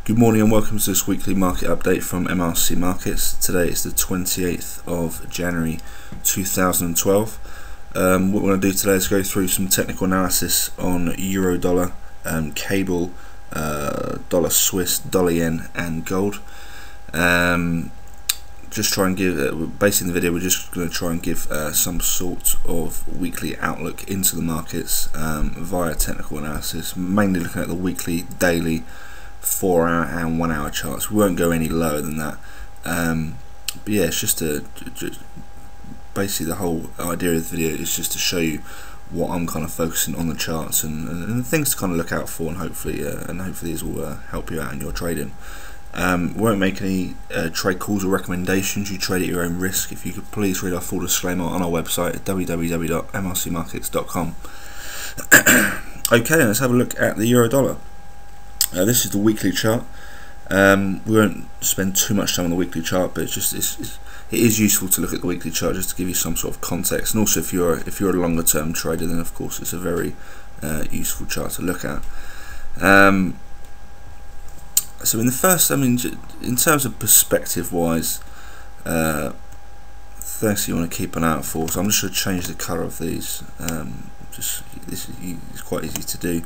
Good morning and welcome to this weekly market update from MRC Markets. Today is the 28th of January 2012. What we're going to do today is go through some technical analysis on Euro dollar, cable, dollar Swiss, dollar yen and gold. Just try and give, basically in the video we're just going to try and give some sort of weekly outlook into the markets via technical analysis, mainly looking at the weekly, daily, 4-hour and 1-hour charts. We won't go any lower than that, but yeah, it's just basically the whole idea of the video is just to show you what I'm kind of focusing on the charts and things to kind of look out for, and hopefully these will help you out in your trading. We won't make any trade calls or recommendations. You trade at your own risk. If you could please read our full disclaimer on our website at www.mrcmarkets.com. Okay, let's have a look at the euro dollar. This is the weekly chart. We won't spend too much time on the weekly chart, but it is useful to look at the weekly chart just to give you some sort of context. And also, if you're a longer term trader, then of course it's a very useful chart to look at. So in the first, in terms of perspective wise, things you want to keep an eye out for. So I'm just going to change the colour of these. This is quite easy to do.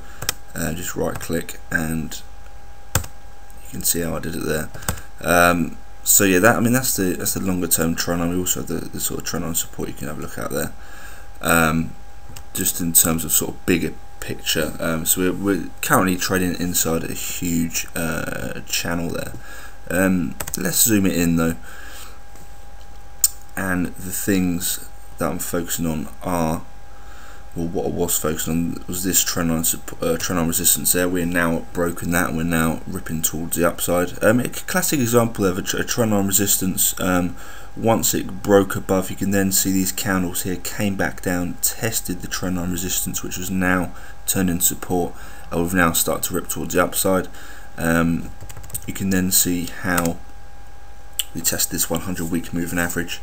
Just right click and you can see how I did it there. So yeah, that's the longer term trend line. We also have the sort of trend line support you can have a look at there. Just in terms of sort of bigger picture, so we're currently trading inside a huge channel there. Let's zoom it in though, and the things that I'm focusing on are, well, what I was focusing on was this trend line resistance there. We're now broken that and we're now ripping towards the upside. A classic example of a trend line resistance. Once it broke above, you can then see these candles here came back down, tested the trend line resistance, which was now turned into support, and we've now started to rip towards the upside. You can then see how we test this 100-week moving average.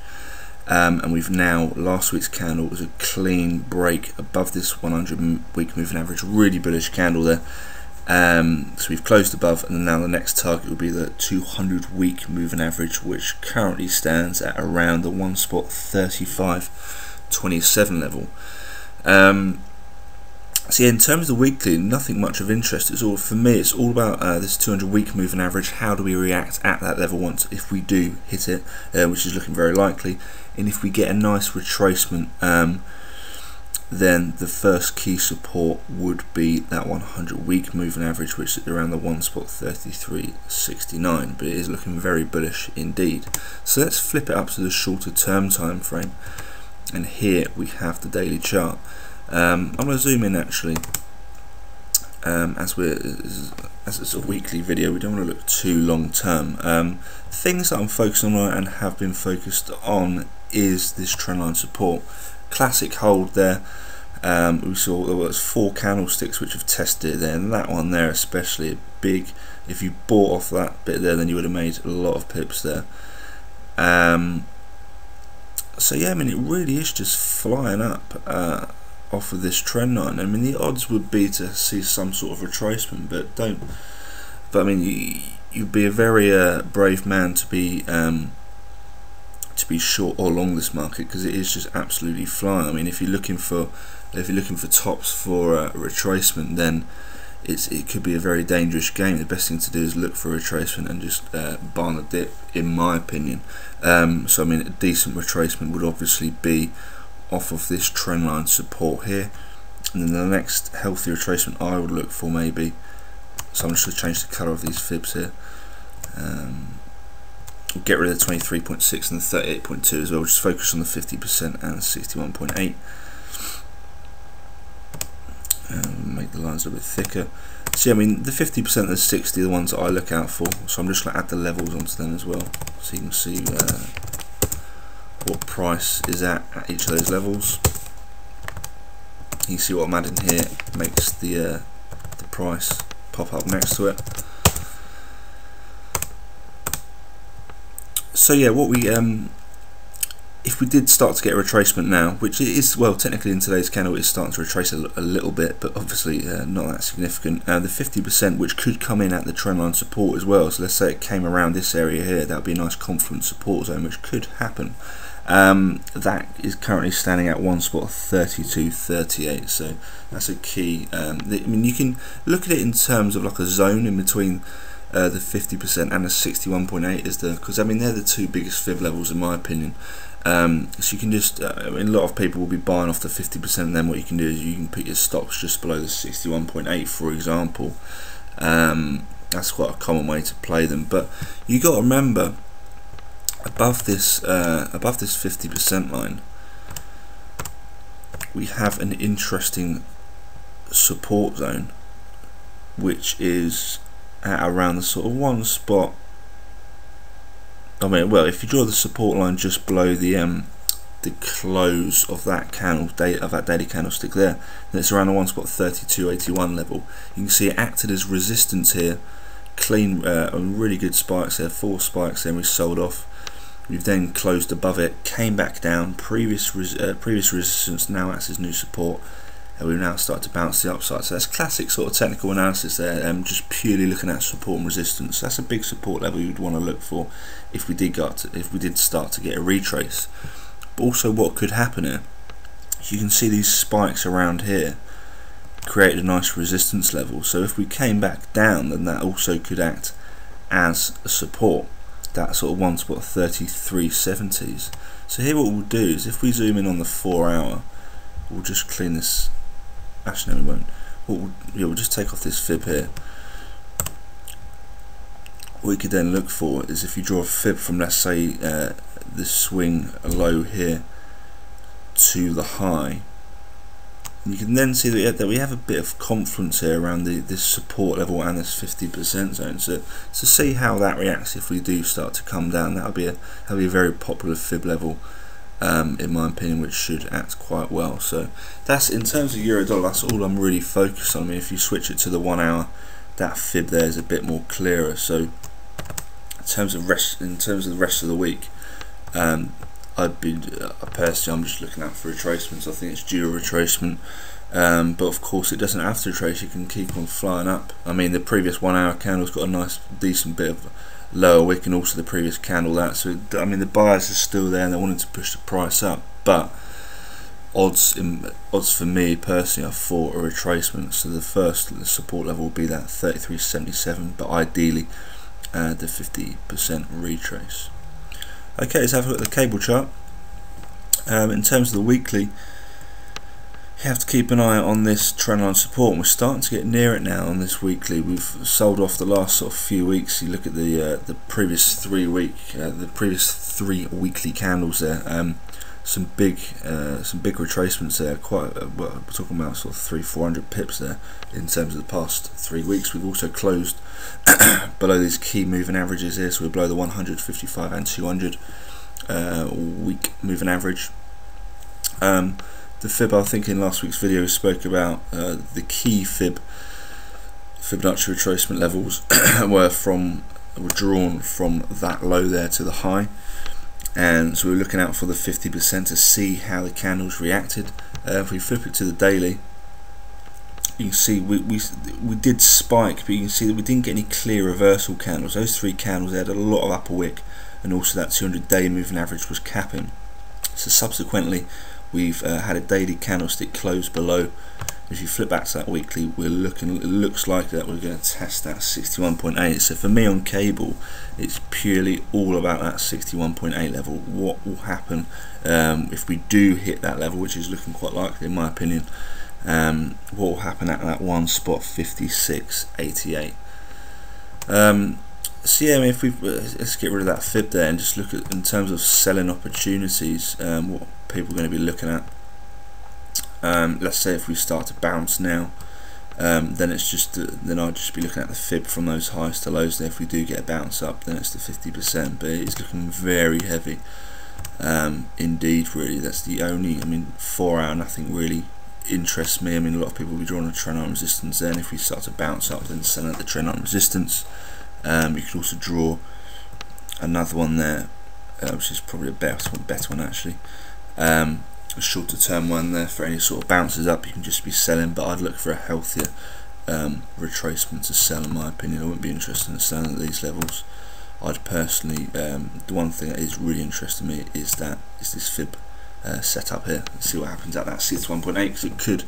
And we've now, last week's candle was a clean break above this 100-week moving average, really bullish candle there. So we've closed above, and now the next target will be the 200-week moving average, which currently stands at around the 1.3527 level. So yeah, in terms of the weekly, nothing much of interest. It's all, for me, it's all about this 200-week moving average. How do we react at that level once, if we do hit it, which is looking very likely, and if we get a nice retracement, then the first key support would be that 100-week moving average, which is around the 1.3369. But it is looking very bullish indeed. So let's flip it up to the shorter term time frame, and here we have the daily chart. I'm going to zoom in actually, as it's a weekly video. We don't want to look too long term. Things that I'm focusing on and have been focused on is this trendline support. Classic hold there. We saw there was 4 candlesticks which have tested it there, and that one there especially big. If you bought off that bit there, then you would have made a lot of pips there. So yeah, it really is just flying up off of this trend line. The odds would be to see some sort of retracement, but you'd be a very brave man to be short or long this market, because it is just absolutely flying. If you're looking for tops for a retracement, then it could be a very dangerous game. The best thing to do is look for a retracement and just buy on the dip, in my opinion. So a decent retracement would obviously be off of this trend line support here, and then the next healthy retracement I would look for maybe, so I'm just going to change the colour of these fibs here. We'll get rid of the 23.6 and the 38.2 as well. Just focus on the 50% and the 61.8. Make the lines a bit thicker. See, the 50% and the 60 are the ones that I look out for, so I'm just going to add the levels onto them as well, so you can see what price is at each of those levels. You can see what I'm adding here makes the price pop up next to it. So yeah, what we if we did start to get a retracement now, which it is, well, technically in today's candle it is starting to retrace a little bit, but obviously not that significant. The 50%, which could come in at the trendline support as well, so let's say it came around this area here, that would be a nice confluence support zone, which could happen. That is currently standing at one spot 32.38, so that's a key. I mean, you can look at it in terms of like a zone in between the 50% and the 61.8 is because I mean they're the two biggest fib levels in my opinion. So you can just, I mean, a lot of people will be buying off the 50%, and then what you can do is you can put your stops just below the 61.8, for example. That's quite a common way to play them, but you got to remember, above this 50% line, we have an interesting support zone, which is at around the sort of one spot. I mean, well, if you draw the support line just below the close of that candle, of that daily candlestick there, then it's around the one spot 32.81 level. You can see it acted as resistance here, clean, really good spikes there, 4 spikes. Then we sold off. We've then closed above it, came back down. Previous resistance now acts as new support, and we've now started to bounce the upside. So that's classic sort of technical analysis there, just purely looking at support and resistance. That's a big support level you'd want to look for if we did start to get a retrace. But also, what could happen here? You can see these spikes around here created a nice resistance level. So if we came back down, then that also could act as a support. That sort of one spot 33.70s. So here what we'll do is, if we zoom in on the 4 hour, we'll just clean this. Actually, no, we won't. We'll just take off this fib here. What we could then look for is, if you draw a fib from, let's say, the swing low here to the high, you can then see that we have a bit of confluence here around this support level and this 50% zone. So to see how that reacts if we do start to come down, that'll be a very popular fib level, in my opinion, which should act quite well. So that's, in terms of euro dollar, that's all I'm really focused on. I mean, if you switch it to the 1 hour, that fib there is a bit more clearer. So in terms of the rest of the week, personally, I'm just looking out for retracements. I think it's due a retracement, but of course it doesn't have to retrace. You can keep on flying up. I mean, the previous 1 hour candle's got a nice decent bit of lower wick, and also the previous candle that. So I mean, the buyers are still there and they're wanting to push the price up, but odds for me personally are for a retracement. So the first support level will be that 33.77, but ideally the 50% retrace. Okay, let's have a look at the cable chart. In terms of the weekly, you have to keep an eye on this trendline support, and we're starting to get near it now on this weekly. We've sold off the last sort of few weeks. You look at the previous 3 weekly candles there. Some big retracements there. Quite well, we're talking about sort of 300-400 pips there in terms of the past 3 weeks. We've also closed below these key moving averages here, so we're below the 100, 55 and 200 week moving average. The fib, I think in last week's video, spoke about the key Fibonacci retracement levels were drawn from that low there to the high, and so we're looking out for the 50% to see how the candles reacted. If we flip it to the daily, you can see we did spike, but you can see that we didn't get any clear reversal candles. Those 3 candles, they had a lot of upper wick, and also that 200-day moving average was capping. So subsequently, we've had a daily candlestick close below. If you flip back to that weekly, it looks like that we're going to test that 61.8. So for me on cable, it's purely all about that 61.8 level. What will happen if we do hit that level, which is looking quite likely in my opinion? What will happen at that one spot 56.88? So yeah, I mean, let's get rid of that fib there and just look at, in terms of selling opportunities, what people are going to be looking at. Let's say if we start to bounce now, then it's just then I'll just be looking at the fib from those highs to lows there. If we do get a bounce up, then it's the 50%, but it's looking very heavy indeed. Really, that's the only, I mean, 4 hour, nothing really interests me. I mean, a lot of people will be drawing a trend line resistance then. If we start to bounce up, then sell at the trend line resistance. You could also draw another one there which is probably a better one actually. A shorter term one there for any sort of bounces up, you can just be selling, but I'd look for a healthier retracement to sell in my opinion. I wouldn't be interested in selling at these levels. I'd personally, the one thing that is really interesting to me is this fib setup here. Let's see what happens at that 61.8, because it could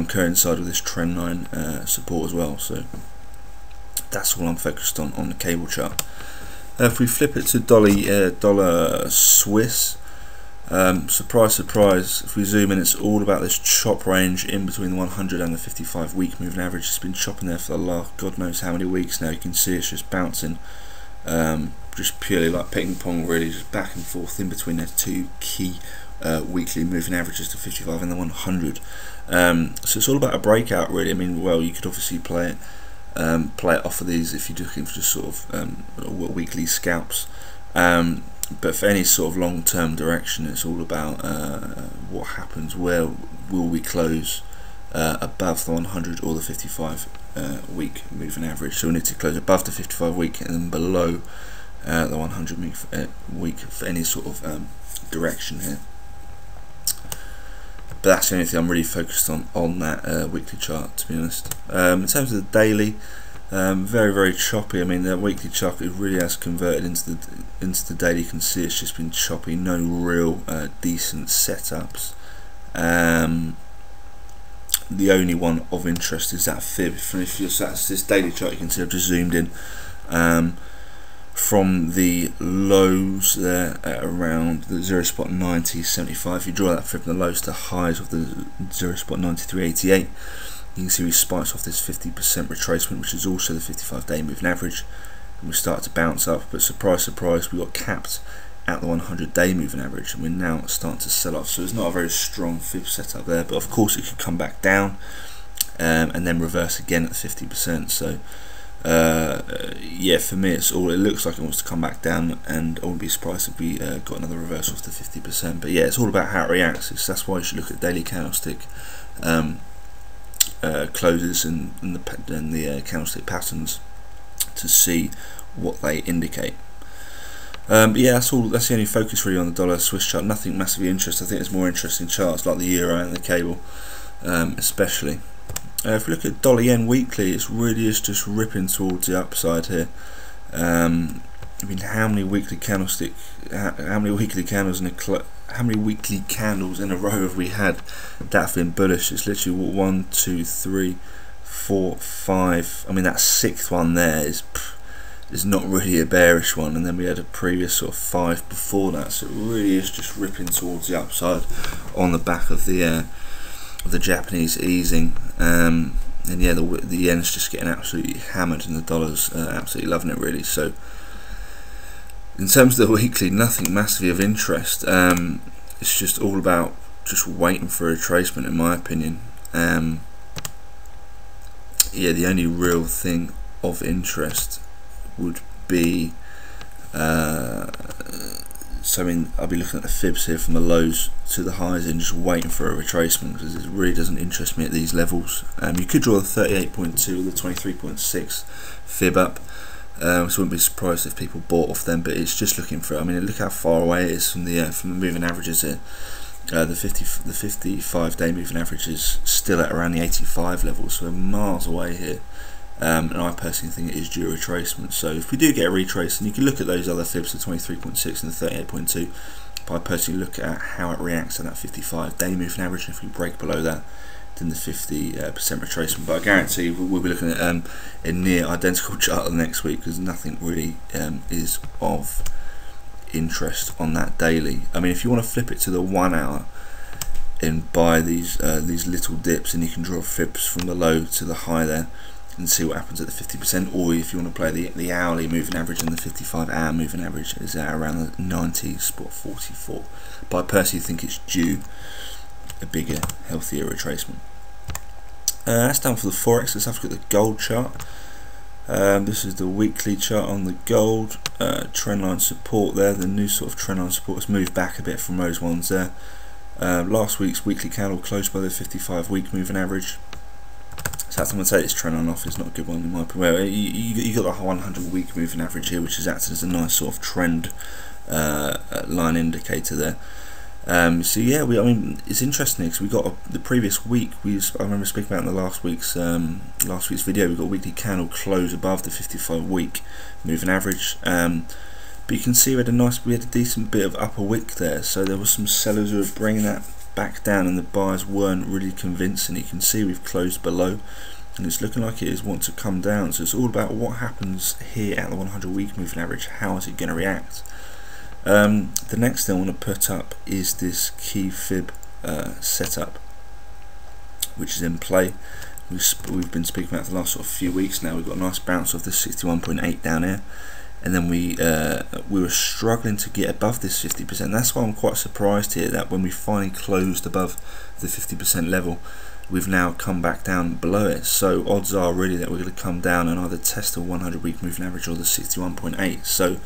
coincide with this trend line support as well. So that's all I'm focused on the cable chart. If we flip it to dollar Swiss, surprise surprise, if we zoom in, it's all about this chop range in between the 100 and the 55 week moving average. It's been chopping there for the last God knows how many weeks now. You can see it's just bouncing, just purely like ping pong, really, just back and forth in between those two key weekly moving averages, the 55 and the 100. So it's all about a breakout, really. I mean, well, you could obviously play it off of these if you're looking for just sort of weekly scalps, but for any sort of long-term direction, it's all about what happens. Where will we close above the 100 or the 55 week moving average? So we need to close above the 55 week and then below the 100 week for any sort of direction here. But that's the only thing I'm really focused on that weekly chart, to be honest. In terms of the daily, very choppy. I mean, the weekly chart, it really has converted into the daily. You can see it's just been choppy, no real decent setups. The only one of interest is that fib. If you're sat this daily chart, you can see I've just zoomed in from the lows there at around the 0.9075. If you draw that fib from the lows to highs of the 0.9388, you can see we spiked off this 50% retracement, which is also the 55-day moving average, and we started to bounce up. But surprise, surprise, we got capped at the 100-day moving average, and we're now starting to sell off. So it's not a very strong fib setup there, but of course it could come back down and then reverse again at 50%. So yeah, for me, it looks like it wants to come back down, and I wouldn't be surprised if we got another reversal off the 50%. But yeah, it's all about how it reacts. That's why you should look at daily candlestick closes and the candlestick patterns to see what they indicate. But yeah, that's the only focus really on the dollar Swiss chart. Nothing massively interesting. I think there's more interesting charts like the euro and the cable, especially. If we look at dollar yen weekly, it really is just ripping towards the upside here. I mean, how many weekly candles in a row have we had that have been bullish? It's literally 1, 2, 3, 4, 5. I mean, that sixth one there is not really a bearish one, and then we had a previous sort of 5 before that. So it really is just ripping towards the upside on the back of the Japanese easing, and yeah, the yen's just getting absolutely hammered, and the dollar's absolutely loving it, really. So in terms of the weekly, nothing massively of interest. It's just all about just waiting for a retracement, in my opinion. Yeah, the only real thing of interest would be so I mean, I'll be looking at the fibs here from the lows to the highs and just waiting for a retracement, because it really doesn't interest me at these levels. You could draw the 38.2 or the 23.6 fib up, so I wouldn't be surprised if people bought off them. But it's just looking for, I mean, look how far away it is from the moving averages here. The 55-day moving average is still at around the 85 level, so we're miles away here. And I personally think it is due a retracement. So if we do get a retrace, and you can look at those other fibs, the 23.6 and the 38.2, but I personally look at how it reacts to that 55-day moving average, and if we break below that, then the 50% retracement. But I guarantee we'll be looking at a near identical chart next week, because nothing really is of interest on that daily. I mean, if you want to flip it to the 1 hour and buy these little dips, and you can draw fibs from the low to the high there and see what happens at the 50%, or if you want to play the hourly moving average, and the 55-hour moving average is at around the 90.44. But I personally think it's due a bigger, healthier retracement. That's done for the forex. Let's have a look at the gold chart. This is the weekly chart on the gold. Trendline support there, the new sort of trendline support has moved back a bit from those ones there. Last week's weekly candle closed by the 55-week moving average. Let's So that's, I'm going to take this trend line off. It's not a good one in my opinion. Well, you got the 100-week moving average here, which is acting as a nice sort of trend line indicator there. So yeah, I mean, it's interesting because we got the previous week. I remember speaking about in the last week's video. We got a weekly candle close above the 55-week moving average. But you can see we had a decent bit of upper wick there. So there was some sellers who were bringing that back down, and the buyers weren't really convincing. You can see we've closed below, and it's looking like it is wanting to come down. So it's all about what happens here at the 100-week moving average. How is it going to react? The next thing I want to put up is this key fib setup, which is in play. We've been speaking about it for the last sort of few weeks now. We've got a nice bounce off this 61.8 down here, and then we were struggling to get above this 50%. That's why I'm quite surprised here that when we finally closed above the 50% level, we've now come back down below it. So odds are really that we're going to come down and either test the 100-week moving average or the 61.8. So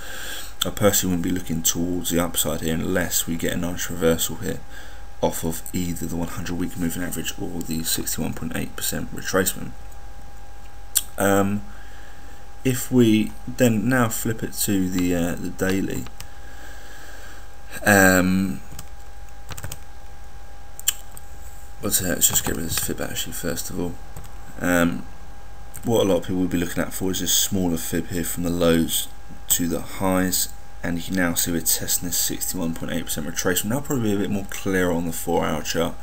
I personally wouldn't be looking towards the upside here unless we get a nice reversal here off of either the 100-week moving average or the 61.8% retracement. If we then now flip it to the daily, let's just get rid of this fib actually first of all. What a lot of people will be looking at for is this smaller fib here from the lows to the highs, and you can now see we're testing this 61.8% retracement. Now probably be a bit more clear on the 4-hour chart.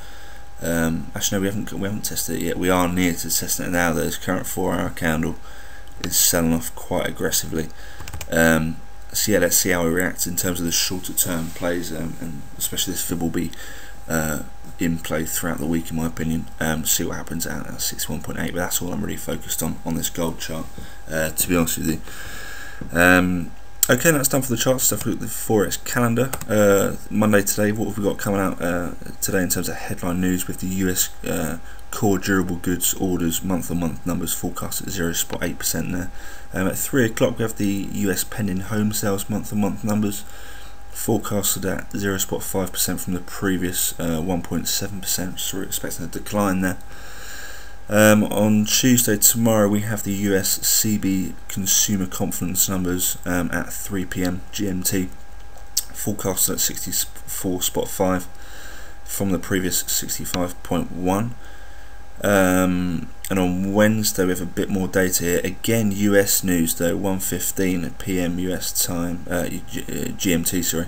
Actually no, we haven't tested it yet. We are near to testing it now. This current 4-hour candle is selling off quite aggressively. So yeah, let's see how it reacts in terms of the shorter term plays, and especially this fib will be in play throughout the week in my opinion. See what happens at 61.8, but that's all I'm really focused on this gold chart, to be honest with you. Okay, that's done for the charts. Stuff. Look at the Forex calendar. Monday today, what have we got coming out today in terms of headline news with the US core durable goods orders month-on-month numbers forecast at 0.8% there. At 3 o'clock we have the US pending home sales month-on-month numbers forecasted at 0.5% from the previous 1.7%, so we're expecting a decline there. On Tuesday tomorrow we have the US CB consumer confidence numbers at 3 PM GMT, forecasted at 64.5 from the previous 65.1. And on Wednesday we have a bit more data here. Again, US news though, 1:15 PM US time, GMT. Sorry.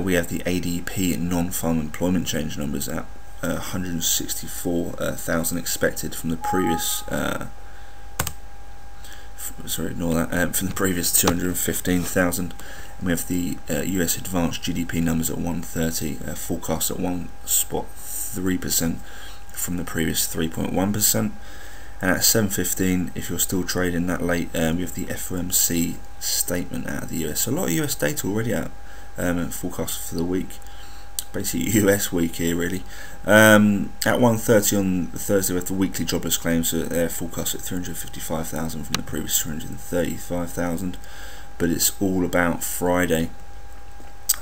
We have the ADP non-farm employment change numbers at 164,000 expected from the previous. Sorry, ignore that. From the previous 215,000. And we have the US advanced GDP numbers at 130, forecast at 1.3%. from the previous 3.1%, and at 7:15, if you're still trading that late, we have the FOMC statement out of the US. So a lot of US data already out, forecast for the week, basically US week here really. At 1:30 on Thursday we have the weekly jobless claims, so they're forecast at 355,000 from the previous 335,000, but it's all about Friday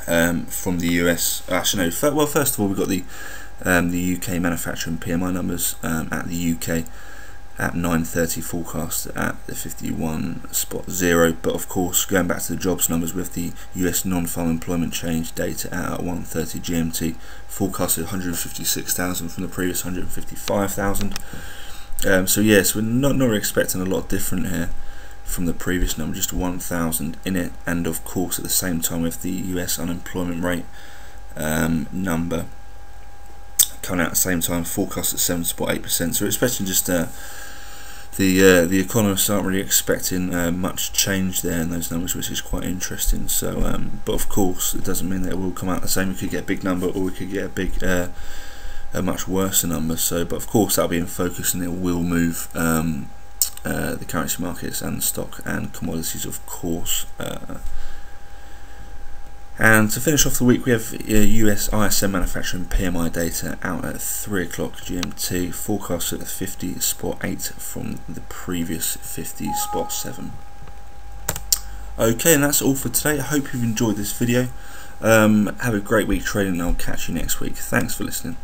from the US. Actually no, well first of all we've got the UK manufacturing PMI numbers at the UK at 9:30, forecast at the 51.0. But of course, going back to the jobs numbers with the US non-farm employment change data at 1:30 GMT, forecasted 156,000 from the previous 155,000. So yes, we're not expecting a lot different here from the previous number, just 1,000 in it, and of course at the same time with the US unemployment rate number coming out at the same time, forecast at 7.8%. So we're expecting just the economists aren't really expecting much change there in those numbers, which is quite interesting. So, but of course, it doesn't mean that it will come out the same. We could get a big number, or we could get a much worse number. So, but of course, that'll be in focus, and it will move the currency markets and stock and commodities, of course. And to finish off the week, we have US ISM manufacturing PMI data out at 3 o'clock GMT, forecast at 50.8 from the previous 50.7. Okay, and that's all for today. I hope you've enjoyed this video. Have a great week trading, and I'll catch you next week. Thanks for listening.